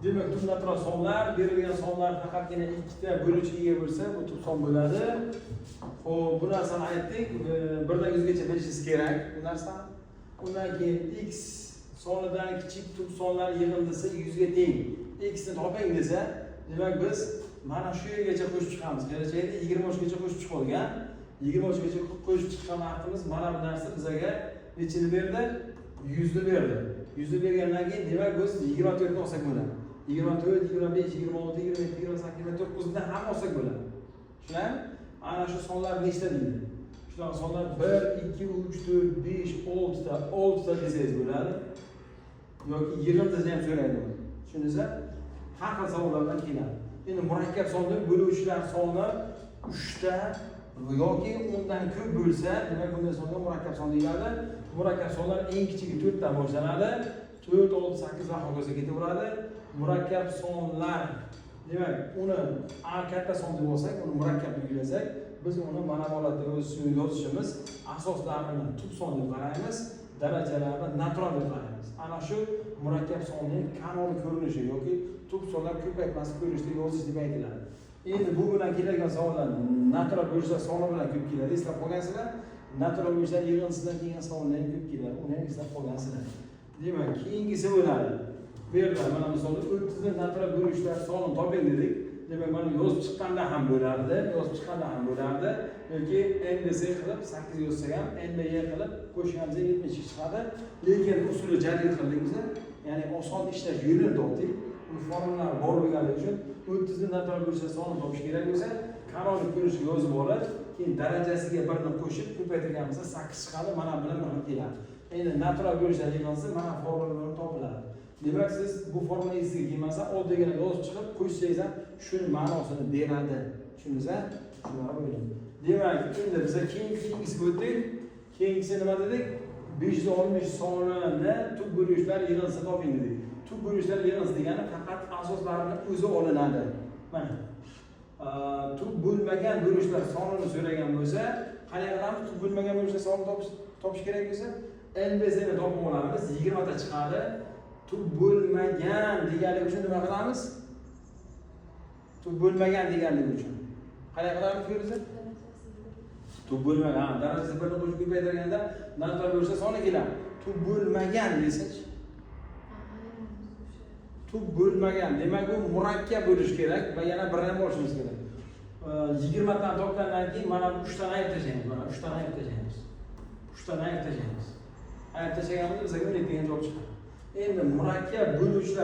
Demak, tub natural sonlar, berilgan sonlar faqatgina ikkita bo'luvchiga ega bo'lsa, bu tub son bo'ladi. Xo'p, bu narsani aytdik. 1 dan 100 gacha bilishingiz kerak bu narsani. Undan keyin x sonidan kichik tub sonlar yig'indisi 100 ga teng. X ni toping desa, demak biz mana shu yergacha qo'shib chiqamiz. Kelajakda 20 gacha qo'shib chiqolgan. 20 gacha qo'shib chiqqan vaqtimiz mana bu narsa bizga nechini berdi? 100 ni berdi. 100 ni bergandan keyin demak biz 24 ni olsak bo'ladi. 24, 25, 26, 27, 28, 29 dan ham olsak bo'ladi. Shunday? Ana shu sonlar nechta deydi? Shunaqa sonlar 1, 2, 3, 4, 5, 6 ta, 6 ta desangiz bo'ladi. Yoki 20 ta ham so'raydi. Tushundingizmi? Har xil savollardan keladi. Endi murakkab sonning bo'luvchilar soni 3 ta yoki undan ko'p bo'lsa, demak bunday songa murakkab son deyiladi. Murakkab sonlar eng kichigi 4 dan boshlanadi. 4, 6, 8 va hokazo ketaveradi. Murakkab sonlar, demak, uni katta son deb olsak, uni murakkab deb yozsak, biz uni mana bu holatda yozishimiz asoslarini tub son deb qaraymiz, darajalarini natural deb qaraymiz. Ana shu murakkab sonning kanoniy ko'rinishi yoki tub sonlar ko'paytmasi ko'rinishida yozish deb aytiladi. Endi bu bilan keladigan savollar natural bo'lishlar soni bilan ko'p keladi. Eslab qolgansizlar, natural bo'lishlar yig'indisidan kelgan savollar ham ko'p keladi. Uni ham eslab qolgansizlar. Demak, keyingisi bo'ladi. Bu yerda mana misolda 30 ni natural bo'lishlar sonini toping dedik. Demak, mana yozib chiqqanda ham bo'lardi, yoki n desa qilib 8 yozsak ham n ga qilib qo'shganimizda 70 chiqadi. Lekin usuli jadid qildingiz, ya'ni oson ishlash yo'lini topdik. Bu formulalar bor bo'lganligi uchun 30 ni natural bo'lishlar sonini topish kerak bo'lsa, kanoniy ko'rinishga yozib olib, keyin darajasiga birni qo'shib ko'paytirganimizda 8 chiqadi. Mana bilan bir keladi. Endi natural bo'lishlar yig'ilsa mana formulalar topiladi. Demak, siz bu formula esingizga kelmasa, oldigina yozib chiqib qo'ysangiz ham shuni ma'nosini beradi. Tushundingizmi? Shunday bo'ladi. Demak, endi biz keyingisiga o'tdik. Keyingisi nima dedik? 560 sonini tub bo'lishlar yig'indisi toping dedik. Tub bo'lishlar yig'indisi degani faqat asoslarini o'zi olinadi. Mana tub bo'lmagan bo'lishlar sonini so'ragan bo'lsa, qanday qilamiz? Tub bo'lmagan bo'lishlar sonini topish kerak bo'lsa, n bezini topib olamiz, 20 ta chiqadi. Tub bo'lmagan deganlik uchun nima qilamiz? Tub bo'lmagan deganlik uchun qanday qilamiz Feruza? Tub bo'lmagan darajasi birni qo'shib ko'paytirganda natural bo'lishlar soni keladi. Tub bo'lmagan desak-chi? Tub bo'lmagan, demak bu murakkab bo'lish kerak va yana birni ham olishimiz kerak. 20 dan topgandan keyin mana bu 3 tani ayirib tashlaymiz. Mana 3 tani ayirib tashlaymiz. 3 tani ayirib tashlaymiz. Ayirib tashlaganimizda bizga 12 ga javob chiqadi. Endi murakkab bo'luvchilar